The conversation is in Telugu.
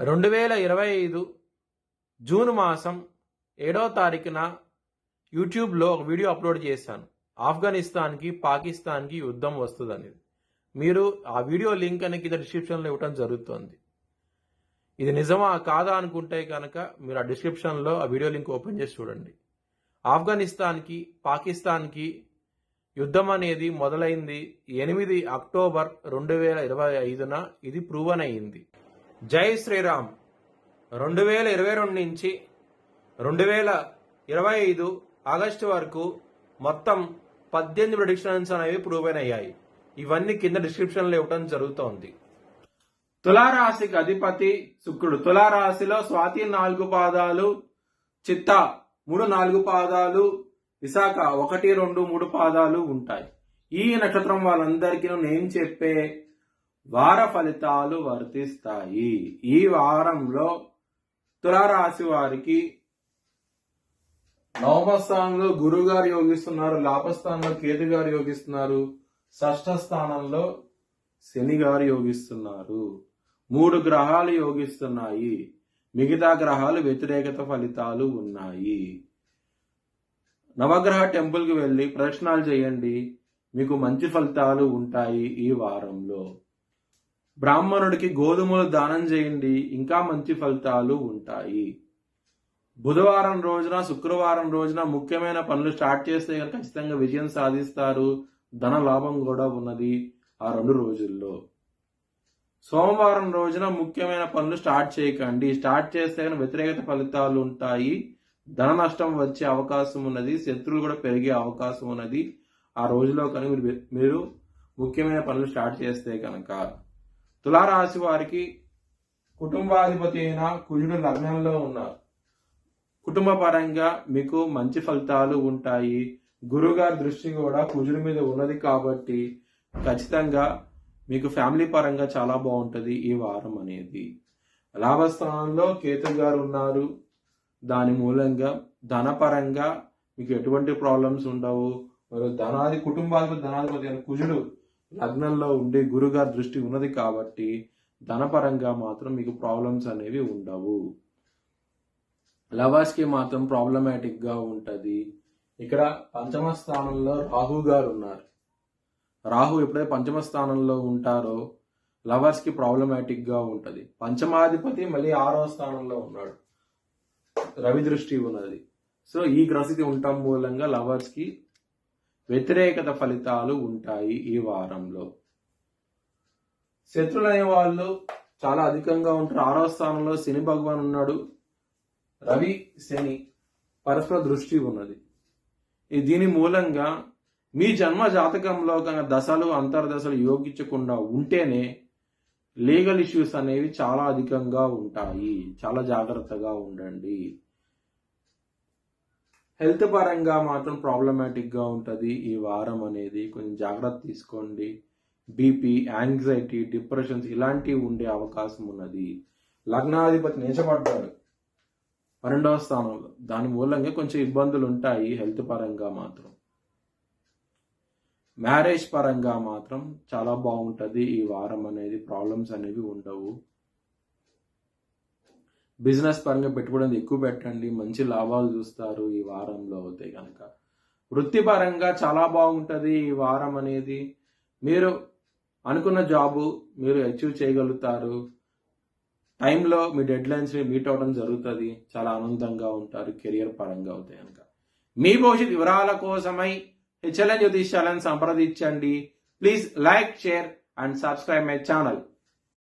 2025 జూన్ మాసం 7వ తారీఖున యూట్యూబ్లో ఒక వీడియో అప్లోడ్ చేశాను. ఆఫ్ఘనిస్తాన్కి పాకిస్తాన్కి యుద్ధం వస్తుందనేది. మీరు ఆ వీడియో లింక్ అనేది కింద డిస్క్రిప్షన్లో ఇవ్వడం జరుగుతుంది. ఇది నిజమా కాదా అనుకుంటే కనుక మీరు ఆ డిస్క్రిప్షన్లో ఆ వీడియో లింక్ ఓపెన్ చేసి చూడండి. ఆఫ్ఘనిస్తాన్కి పాకిస్తాన్కి యుద్ధం అనేది మొదలైంది 8 అక్టోబర్ 2025న. ఇది ప్రూవన్ అయింది. జై శ్రీరామ్. 2022 నుంచి 2025 ఆగస్టు వరకు మొత్తం 18 ప్రెడిక్షన్స్ అనేవి ప్రూవెన్ అయ్యాయి. ఇవన్నీ కింద డిస్క్రిప్షన్లో ఇవ్వడం జరుగుతోంది. తులారాశికి అధిపతి శుక్రుడు. తులారాశిలో స్వాతి 4 పాదాలు, చిత్త 3-4 పాదాలు, విశాఖ 1, 2, 3 పాదాలు ఉంటాయి. ఈ నక్షత్రం వాళ్ళందరికీ నేను చెప్పే వార ఫలితాలు వర్తిస్తాయి. ఈ వారంలో తులారాశి వారికి నవమ స్థానంలో గురువు గారు యోగిస్తున్నారు, లాభస్థానంలో కేతు గారు యోగిస్తున్నారు, షష్ఠ స్థానంలో శని గారు యోగిస్తున్నారు. 3 గ్రహాలు యోగిస్తున్నాయి. మిగతా గ్రహాలు వ్యతిరేకత ఫలితాలు ఉన్నాయి. నవగ్రహ టెంపుల్కి వెళ్ళి ప్రదక్షిణాలు చేయండి, మీకు మంచి ఫలితాలు ఉంటాయి. ఈ వారంలో బ్రాహ్మణుడికి గోధుమలు దానం చేయండి, ఇంకా మంచి ఫలితాలు ఉంటాయి. బుధవారం రోజున శుక్రవారం రోజున ముఖ్యమైన పనులు స్టార్ట్ చేస్తే కనుక ఖచ్చితంగా విజయం సాధిస్తారు. ధన లాభం కూడా ఉన్నది ఆ 2 రోజుల్లో. సోమవారం రోజున ముఖ్యమైన పనులు స్టార్ట్ చేయకండి. స్టార్ట్ చేస్తే కనుక వ్యతిరేకత ఫలితాలు ఉంటాయి. ధన నష్టం వచ్చే అవకాశం ఉన్నది. శత్రువులు కూడా పెరిగే అవకాశం ఉన్నది ఆ రోజులో కనుక మీరు ముఖ్యమైన పనులు స్టార్ట్ చేస్తే కనుక. తులారాశి వారికి కుటుంబాధిపతి అయిన కుజుడు లగ్నంలో ఉన్నారు. కుటుంబ పరంగా మీకు మంచి ఫలితాలు ఉంటాయి. గురువుగారి దృష్టి కూడా కుజుడి మీద ఉన్నది కాబట్టి ఖచ్చితంగా మీకు ఫ్యామిలీ పరంగా చాలా బాగుంటుంది ఈ వారం అనేది. లాభస్థానంలో కేతు గారు ఉన్నారు. దాని మూలంగా ధనపరంగా మీకు ఎటువంటి ప్రాబ్లమ్స్ ఉండవు. మరి కుటుంబాధిపతి ధనాధిపతి అయిన కుజుడు లగ్నంలో ఉండి గురుగారి దృష్టి ఉన్నది కాబట్టి ధనపరంగా మాత్రం మీకు ప్రాబ్లమ్స్ అనేవి ఉండవు. లవర్స్ కి మాత్రం ప్రాబ్లమాటిక్ గా ఉంటది. ఇక్కడ పంచమ స్థానంలో రాహు గారు ఉన్నారు. రాహు ఎప్పుడైతే పంచమ స్థానంలో ఉంటారో లవర్స్ కి ప్రాబ్లమాటిక్ గా ఉంటది. పంచమాధిపతి మళ్ళీ 6వ స్థానంలో ఉన్నాడు, రవి దృష్టి ఉన్నది. సో ఈ గ్రహస్థితి ఉండటం మూలంగా లవర్స్ కి వ్యతిరేకత ఫలితాలు ఉంటాయి ఈ వారంలో. శత్రులు అనే వాళ్ళు చాలా అధికంగా ఉంటారు. 6వ స్థానంలో శని భగవాన్ ఉన్నాడు. రవి శని పరస్పర దృష్టి ఉన్నది. దీని మూలంగా మీ జన్మ జాతకంలో కనుక దశలు అంతర్దశలు యోగించకుండా ఉంటేనే లీగల్ ఇష్యూస్ అనేవి చాలా అధికంగా ఉంటాయి. చాలా జాగ్రత్తగా ఉండండి. హెల్త్ పరంగా మాత్రం ప్రాబ్లమాటిక్ గా ఉంటుంది ఈ వారం అనేది. కొంచెం జాగ్రత్త తీసుకోండి. బీపీ, యాంగ్జైటీ, డిప్రెషన్స్ ఇలాంటివి ఉండే అవకాశం ఉన్నది. లగ్నాధిపతి నీచపడ్డాడు 12వ స్థానంలో. దాని మూలంగా కొంచెం ఇబ్బందులు ఉంటాయి హెల్త్ పరంగా మాత్రం. మ్యారేజ్ పరంగా మాత్రం చాలా బాగుంటుంది ఈ వారం అనేది. ప్రాబ్లమ్స్ అనేవి ఉండవు. బిజినెస్ పరంగా పెట్టుబడి ఎక్కువ పెట్టండి, మంచి లాభాలు చూస్తారు ఈ వారంలో అవుతే కనుక. వృత్తిపరంగా చాలా బాగుంటుంది ఈ వారం అనేది. మీరు అనుకున్న జాబు మీరు అచీవ్ చేయగలుగుతారు. టైంలో మీ డెడ్ లైన్స్ మీట్ అవడం జరుగుతుంది. చాలా ఆనందంగా ఉంటారు కెరియర్ పరంగా అవుతే కనుక. మీ భవిష్యత్ వివరాల కోసమై HLN జ్యోతిష్యాలను సంప్రదించండి. Please like, share and subscribe my channel.